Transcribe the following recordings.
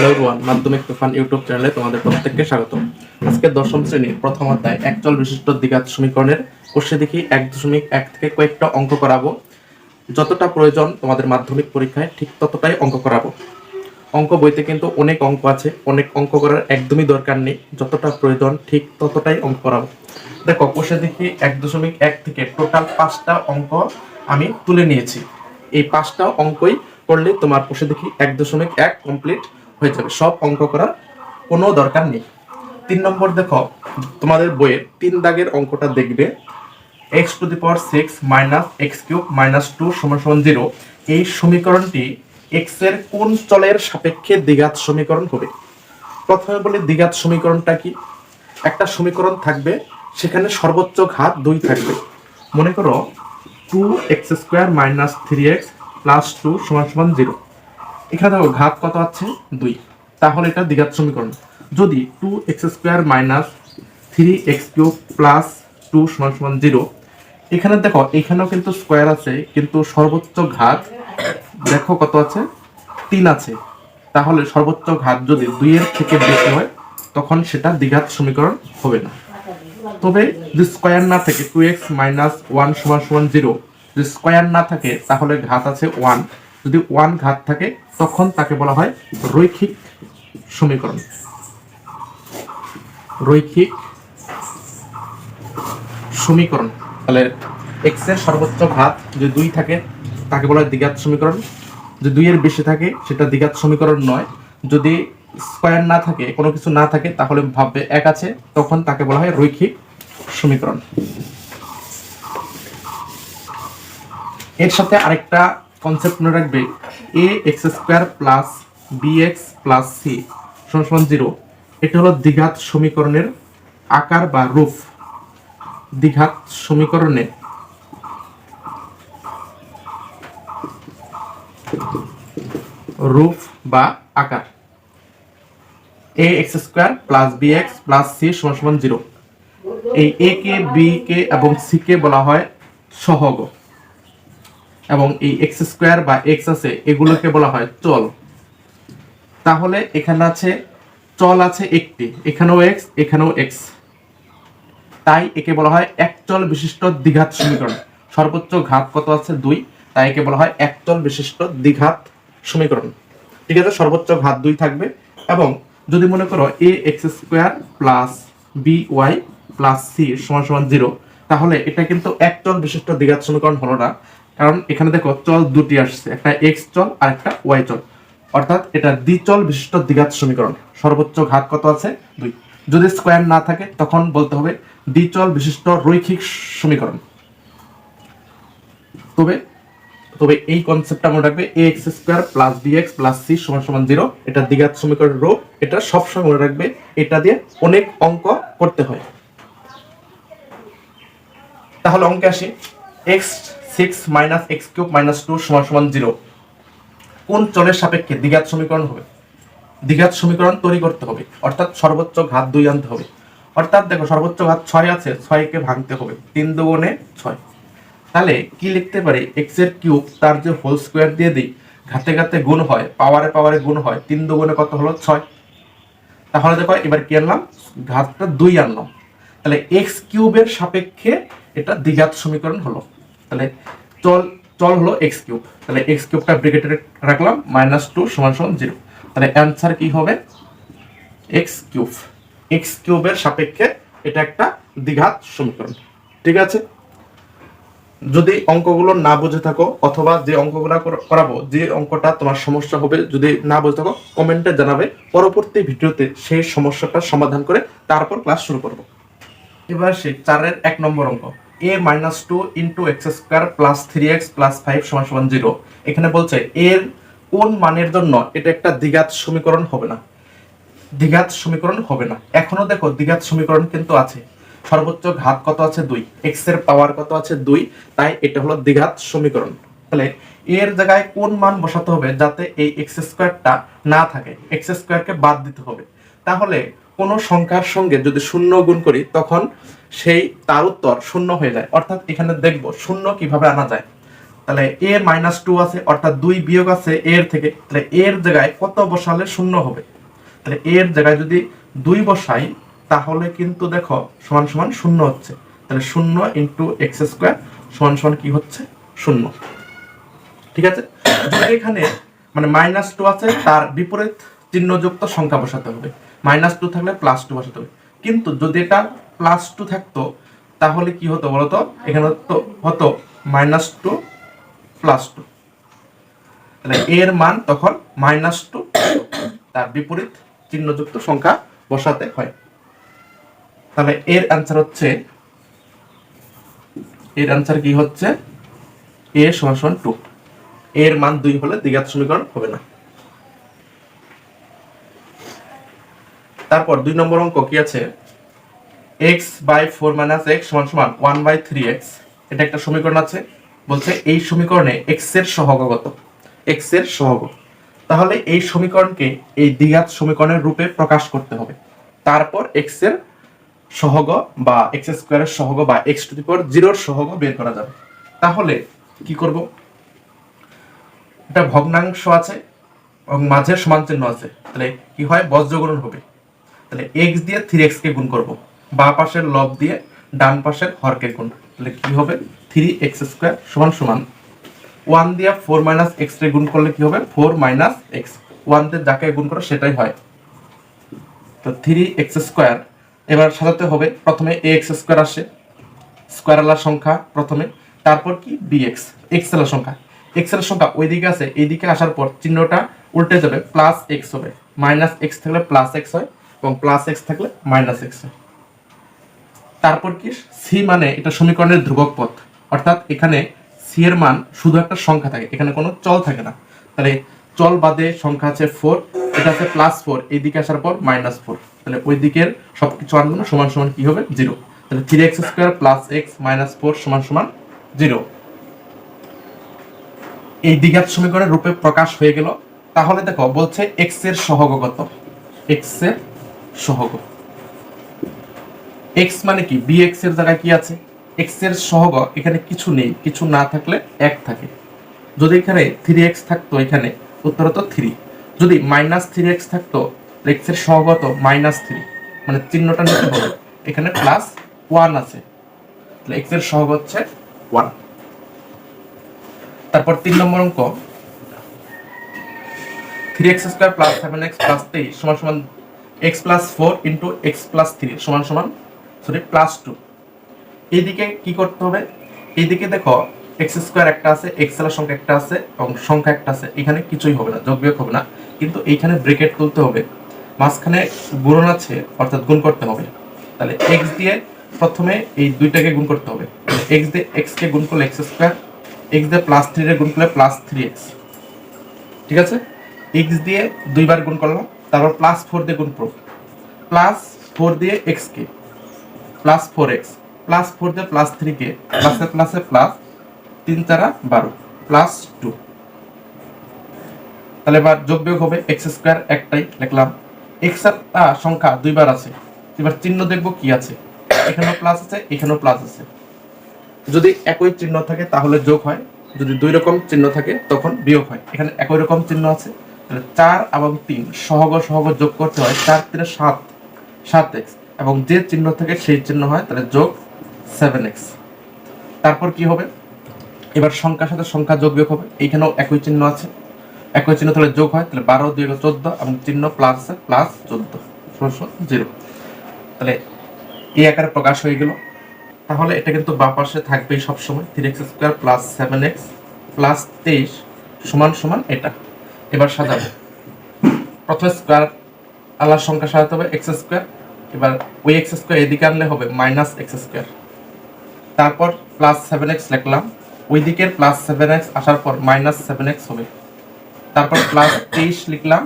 Hello everyone, মাধ্যমিক তুফান YouTube চ্যানেলে তোমাদের প্রত্যেককে স্বাগত। আজকে দশম শ্রেণীর প্রথম অধ্যায় একচল বিশিষ্ট দ্বিঘাত সমীকরণের কোষে দেখি 1.1 থেকে কয়েকটা অঙ্ক করাবো। যতটা প্রয়োজন তোমাদের মাধ্যমিক পরীক্ষায় ঠিক ততটাই অঙ্ক করাবো। অঙ্ক বইতে কিন্তু অনেক অঙ্ক আছে, অনেক অঙ্ক করার একদমই দরকার নেই, যতটা প্রয়োজন ঠিক ততটাই অঙ্ক করাবো। দেখো, কোষে দেখি 1.1 থেকে টোটাল 5টা অঙ্ক আমি তুলে নিয়েছি। এই 5টা অঙ্কই করলে তোমার কোষে দেখি 1.1 কমপ্লিট হয়ে যাবে। সব অঙ্ক করার কোনো দরকার নেই। 3 নম্বর দেখো, তোমাদের বইয়ের 3 দাগের অঙ্কটা দেখবে। x⁶ - x³ - 2 = 0 এই সমীকরণটি x এর কোন চলের সাপেক্ষে দ্বিঘাত সমীকরণ হবে? প্রথমে বলি দ্বিঘাত সমীকরণটা কি। একটা সমীকরণ থাকবে, সেখানে সর্বোচ্চ ঘাত 2 থাকবে। মনে করো 2x² - 3x + 2 = 0। এখানে দেখো ঘাত কত আছে? 2। তাহলে এটা দ্বিঘাত সমীকরণ। যদি 2x² - 3x³ + 2 = 0, এখানে দেখো এখানেও কিন্তু স্কোয়ার আছে, কিন্তু সর্বোচ্চ ঘাত দেখো কত আছে? 3 আছে। তাহলে সর্বোচ্চ ঘাত যদি 2 এর থেকে বেশি হয় তখন সেটা দ্বিঘাত সমীকরণ হবে না। তবে যদি স্কোয়ার না থাকে 2x - 1 = 0, যদি স্কোয়ার না থাকে তাহলে ঘাত আছে 1। যদি 1 ঘাত থাকে তখন তাকে বলা হয় রৈখিক সমীকরণ। রৈখিক সমীকরণ। তাহলে x এর সর্বোচ্চ ঘাত যদি 2 থাকে তাকে বলা হয় দ্বিঘাত সমীকরণ। যদি 2 এর বেশি থাকে সেটা দ্বিঘাত সমীকরণ নয়। যদি স্কয়ার না থাকে, কোনো কিছু না থাকে, তাহলে ভাববে 1 আছে, তখন তাকে বলা হয় রৈখিক সমীকরণ। এর সাথে আরেকটা কনসেপ্ট মনে রাখবে, ax² + bx + c = 0। এটা হলো দ্বিঘাত সমীকরণের আকার বা রূপ। দ্বিঘাত সমীকরণে রূপ বা আকার ax² + bx + c = 0। এই a কে, b কে এবং c কে বলা হয় সহগ, এবং এই x² বা x আছে এগুলোকে বলা হয় চল। তাহলে এখানে আছে চল আছে একটি, এখানেও x, এখানেও x, তাই একে বলা হয় একচল বিশিষ্ট দ্বিঘাত সমীকরণ। সর্বোচ্চ ঘাত কত আছে? 2, তাই একে বলা হয় একচল বিশিষ্ট দ্বিঘাত সমীকরণ। ঠিক আছে, সর্বোচ্চ ঘাত 2 থাকবে। এবং যদি মনে করো ax² + by + c = 0, তাহলে এটা কিন্তু একচল বিশিষ্ট দ্বিঘাত সমীকরণ হলো না, কারণ এখানে দেখো চল দুটি আসছে, একটা x চল আর একটা y চল, অর্থাৎ এটা দ্বিচল বিশিষ্ট দ্বিঘাত সমীকরণ। সর্বোচ্চ ঘাত কত আছে? 2। যদি স্কয়ার না থাকে তখন বলতে হবে দ্বিচল বিশিষ্ট রৈখিক সমীকরণ। তবে তবে এই কনসেপ্টটা মনে রাখবে, ax² + bx + c = 0 এটা দ্বিঘাত সমীকরণের রূপ। এটা সবসময় মনে রাখবে, এটা দিয়ে অনেক অঙ্ক করতে হয়। তাহলে অঙ্কে আসি, x6 - x³ - 2 = 0 কোন চলের সাপেক্ষে দ্বিঘাত সমীকরণ হবে? দ্বিঘাত সমীকরণ তৈরি করতে হবে, অর্থাৎ সর্বোচ্চ ঘাত 2 আনতে হবে। অর্থাৎ দেখো সর্বোচ্চ ঘাত 6 আছে, 6 কে ভাঙতে হবে, 3 × 2 = 6। তাহলে কি লিখতে পারি? x এর কিউব তার যে হোল স্কয়ার দিয়ে দিই, ঘাতে ঘাতে গুণ হয়, পাওয়ারে পাওয়ারে গুণ হয়, 3 × 2 কত হলো? 6। তাহলে দেখো এবার কি আনলাম? ঘাতটা 2 আনলাম। তাহলে x³ এর সাপেক্ষে এটা দ্বিঘাত সমীকরণ হলো। তাহলে চল চল হলো x³, তাহলে x³ ব্র্যাকেটে রাখলাম, -2 = 0। তাহলে অ্যানসার কি হবে? x³ x³ এর সাপেক্ষে এটা একটা দ্বিঘাত সমীকরণ। ঠিক আছে, যদি অঙ্কগুলো না বুঝে থাকো অথবা যে অঙ্কগুলো করাবো, যে অঙ্কটা তোমার সমস্যা হবে, যদি না বুঝে থাকো কমেন্টে জানাবে, পরবর্তী ভিডিওতে সেই সমস্যাটা সমাধান করে তারপর ক্লাস শুরু করব। এবার সেই 4-এর 1 নম্বর অঙ্ক, a - 2 × x² + 3x + 5 = 0। এখানে বলছে এর কোন মানের জন্য এটা একটা দ্বিঘাত সমীকরণ হবে না। দ্বিঘাত সমীকরণ হবে না। এখনো দেখো দ্বিঘাত সমীকরণ কিন্তু আছে। সর্বোচ্চ ঘাত কত আছে? 2, x এর পাওয়ার কত আছে? 2, তাই এটা হলো দ্বিঘাত সমীকরণ। তাহলে এর জায়গায় কোন মান বসাতে হবে যাতে এই x² না থাকে? x² কে বাদ দিতে হবে। তাহলে কোন সংখ্যার সঙ্গে যদি 0 গুণ করি তখন সেই তার উত্তর 0 হয়ে যায়। অর্থাৎ এখানে দেখব 0 কিভাবে আনা যায়। তাহলে এ মাইনাস টু আছে, অর্থাৎ 2 বিয়োগ আছে এর থেকে, তাহলে এর জায়গায় কত বসালে শূন্য হবে? তাহলে এর জায়গায় যদি 2 বসাই তাহলে কিন্তু দেখো সমান সমান শূন্য হচ্ছে। তাহলে 0 ইন্টু এক্স স্কোয়ার সমান সমান কি হচ্ছে? শূন্য। ঠিক আছে, যদি এখানে মানে মাইনাস টু আছে তার বিপরীত চিহ্নযুক্ত সংখ্যা বসাতে হবে, মাইনাস টু থাকলে প্লাস টু বসাতে হবে। কিন্তু যদি এটা প্লাস টু থাকতো তাহলে কি হতো বলতো? এখানে তো হতো মাইনাস টু প্লাস টু, তাহলে এর মান তখন মাইনাস টু, তার বিপরীত চিহ্নযুক্ত সংখ্যা বসাতে হয়। তাহলে এর অ্যান্সার হচ্ছে, এর অ্যান্সার কি হচ্ছে? এ সমান সমান 2। এর মান 2 হলে দ্বিঘাত সমীকরণ হবে না। তারপর 2 নম্বর অঙ্ক কি আছে? x বাই 4 মাইনাস x সমান সমান 1 বাই 3x, এটা একটা সমীকরণ আছে। বলছে এই সমীকরণে x এর সহগ কত? x এর সহগ। তাহলে এই সমীকরণকে এই দ্বিঘাত সমীকরণের রূপে প্রকাশ করতে হবে। তারপর x এর সহগ বা x স্কয়ারের সহগ বা x টু দি পাওয়ার 0 এর সহগ বের করা যাবে। তাহলে কি করব? এটা ভগ্নাংশ আছে এবং মাঝে সমান চিহ্ন আছে, তাহলে কি হয়? বজ্রগুণন হবে। তাহলে x দিয়ে 3x কে গুণ করব, বাম পাশের লব দিয়ে ডান পাশের হরকে গুণ, তাহলে কি হবে? 3x স্কয়ার সমান সমান 1 দিয়ে 4 মাইনাস x রে গুণ করলে কি হবে? 4 মাইনাস x, 1 দিয়ে যাকে গুণ করো সেটাই হয়। তো 3x স্কয়ার এবার সাজাতে হবে। প্রথমে ax স্কয়ার আসে, স্কয়ার আলার সংখ্যা প্রথমে, তারপর কি bx, x আলার সংখ্যা। x এর সংখ্যা ওইদিকে আছে, এইদিকে আসার পর চিহ্নটা উল্টে যাবে, প্লাস x হবে। মাইনাস x থাকলে প্লাস x হয় এবং প্লাস x থাকলে মাইনাস x হয়। তারপর কি? c মানে এটা সমীকরণের ধ্রুবক পদ, অর্থাৎ এখানে c এর মান শুধু একটা সংখ্যা থাকে, এখানে কোনো চল থাকে না। তাহলে চল বাদে সংখ্যা আছে 4, এটা আছে প্লাস 4, এইদিকে আসার পর মাইনাস 4, তাহলে ওই দিকের সবকিছু আনগুলো সমান সমান কি হবে? 0। তাহলে 3x square plus x minus 4 সমান সমান 0। এই দ্বিঘাত সমীকরণের রূপে প্রকাশ হয়ে গেল। তাহলে দেখো বলছে x এর সহগ কত? x এর সহগ, x মানে কি? bx এর জায়গায় কি আছে? x এর সহগ এখানে কিছু নেই, কিছু না থাকলে 1 থাকে। যদি এখানে 3x থাকতো, এখানে উত্তর হতো 3। যদি মাইনাস 3x থাকতো, x এর সহগ হতো মাইনাস 3, মানে চিহ্নটা নিতে হবে, এখানে প্লাস 1 আছে, তাহলে x এর সহগ হচ্ছে 1। তারপর 3 নম্বর অঙ্ক, 3x square plus 7x plus 23 সমান সমান x plus 4 into x plus 3 সমান সমান প্লাস 2। এইদিকে কি করতে হবে? এইদিকে দেখো x স্কয়ার একটা আছে, x এর সংখ্যা একটা আছে এবং সংখ্যা একটা আছে, এখানে কিছুই হবে না, যোগ বিয়োগ হবে না, কিন্তু এইখানে ব্র্যাকেট তুলতে হবে, মাঝখানে গুণন আছে অর্থাৎ গুণ করতে হবে। তাহলে x দিয়ে প্রথমে এই দুইটাকে গুণ করতে হবে, x দিয়ে x কে গুণ করলে x স্কয়ার, x দিয়ে প্লাস 3 এর গুণ করলে প্লাস 3x। ঠিক আছে, x দিয়ে দুইবার গুণ করলাম, তারপর প্লাস 4 দিয়ে গুণ করব, প্লাস 4 দিয়ে x k plus 4x, plus 4 দিয়ে প্লাস 3 কে প্লাসে প্লাসে প্লাস 3 4 12 প্লাস 2। তাহলে এবার যোগ বিয়োগ হবে, x স্কয়ার একটাই লিখলাম, x এর সংখ্যা দুইবার আছে, এবার চিহ্ন দেখব কি আছে, এখানেও প্লাস আছে এখানেও প্লাস আছে। যদি একই চিহ্ন থাকে তাহলে যোগ হয়, যদি দুই রকম চিহ্ন থাকে তখন বিয়োগ হয়। এখানে একই রকম চিহ্ন আছে, তাহলে 4 এবং 3 সহগ সহগ যোগ করতে হয়, 4 3 7 7x, এবং যে চিহ্ন থাকে সেই চিহ্ন হয়, তাহলে যোগ 7x। তারপর কি হবে? এবার সংখ্যার সাথে সংখ্যা যোগ বিয়োগ হবে, এইখানেও একই চিহ্ন আছে, একই চিহ্ন তাহলে যোগ হয়, তাহলে 12 2 14 এবং চিহ্ন প্লাস আছে, প্লাস 14 0। তাহলে এই আকারে প্রকাশ হয়ে গেল। তাহলে এটা কিন্তু বাম পাশে থাকবেই সবসময়, 3x square plus 7x plus 23 সমান সমান এটা। এবার সাজাবো, প্রথমে স্কয়ার আলার সংখ্যা সাজাতে হবে x স্কয়ার, এবার ওই x স্কয়ার এদিকে আনলে হবে মাইনাস x স্কয়ার, তারপর প্লাস 7x লিখলাম, ওই দিকের প্লাস 7x আসার পর মাইনাস 7x হবে, তারপর প্লাস 23 লিখলাম,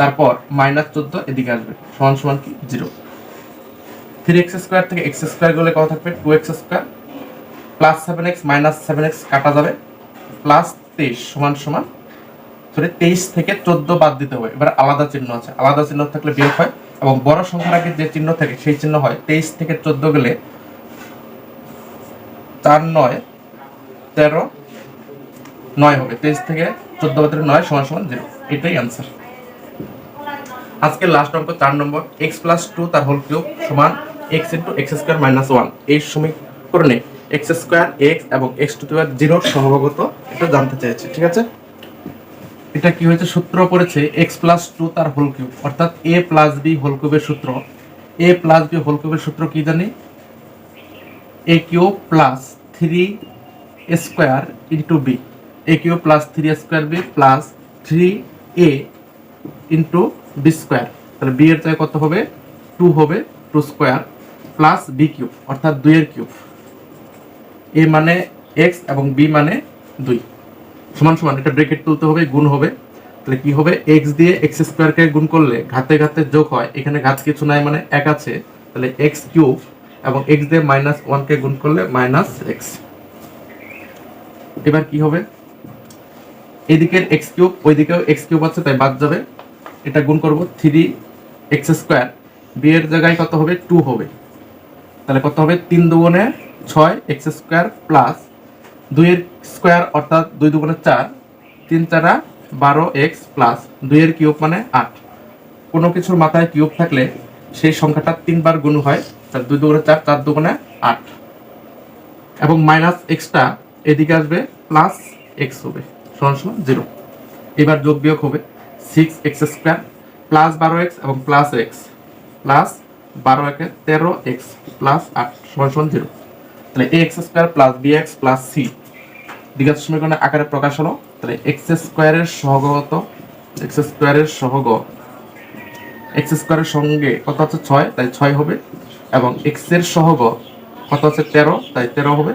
তারপর মাইনাস 14 এদিকে আসবে, সমান সমান কি 0। 3x স্কয়ার থেকে x স্কয়ার গেলে কত থাকবে? 2x square plus 7x minus 7x কাটা যাবে, প্লাস 23 সমান সমান 23 থেকে 14 বাদ দিতে হবে। এবার আলাদা চিহ্ন আছে, আলাদা চিহ্ন থাকলে বিয়োগ হয়, এবং বড় সংখ্যার আগে যে চিহ্ন থাকে সেই চিহ্ন হয়। 23 থেকে 14 গেলে 4 9 13 9 হবে। 23 থেকে 14 বাদ দিলে 9 সমান সমান 0। এটাই आंसर। আজকে লাস্ট অঙ্ক 4 নম্বর x + 2 তার হোল কিউব সমান x * x² - 1। এই সমীকরণে x² x এবং x⁴ এর সহগত এটা জানতে চাইছে। ঠিক আছে, এটা কি হয়েছে, সূত্র পড়েছে x + 2 তার হোল কিউব, অর্থাৎ a + b হোল কিউবের সূত্র। a + b হোল কিউবের সূত্র কি জানি, a cube plus 3a square into b, a cube plus 3a² b plus 3a into b square. তাহলে b এর জায়গায় কত হবে, 2 হবে, 2 স্কয়ার প্লাস b কিউব অর্থাৎ 2 এর কিউব। a মানে x এবং b মানে 2 সমান সমান, এটা ব্র্যাকেট তুলতে হবে, গুণ হবে। তাহলে কি হবে, x দিয়ে x² কে গুণ করলে ঘাতে ঘাতে যোগ হয়, এখানে ঘাত কিছু নাই মানে 1 আছে, তাহলে x কিউব এবং x দিয়ে -1 কে গুণ করলে -x। এবার কি হবে, এদিকের x কিউব ওইদিকেও x কিউব আছে তাই বাদ যাবে, এটা গুণ করব 3x², b এর জায়গায় কত হবে, 2 হবে। তাহলে কত হবে, 3 দুগুণে 6 x² প্লাস 2 এর স্কয়ার অর্থাৎ 2 দুগুণে 4, 3 4 12x প্লাস 2 এর কিউব মানে 8। কোনো কিছুর মাথায় কিউব থাকলে সেই সংখ্যাটা 3 বার গুণ হয়, তাহলে 2 দুগুণে 4, 4 দুগুণে 8 এবং মাইনাস এক্সটা এদিকে আসবে, প্লাস x হবে সমান সমান 0। এবার যোগ বিয়োগ হবে 6x² প্লাস 12x এবং প্লাস x প্লাস 12 একে 13x প্লাস 8 সমান সমান 0। তাহলে ax² plus bx plus c দ্বিঘাত সমীকরণের আকারে প্রকাশ হলো। তাহলে x² এর সহগত, x² এর সহগ, x² এর সঙ্গে কত আছে 6 তাই 6 হবে, এবং x এর সহগ কত আছে 13 তাই 13 হবে,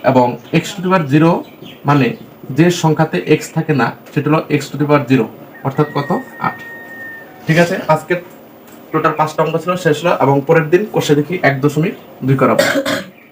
এবং x⁴ মানে যে সংখ্যাতে x থাকে না সেটা হলো x⁴, অর্থাৎ কত, 8। ঠিক আছে, আজকে টোটাল 5টা অঙ্ক ছিল, শেষ হলো, এবং পরের দিন কোষে দেখি 1.2 করাবো।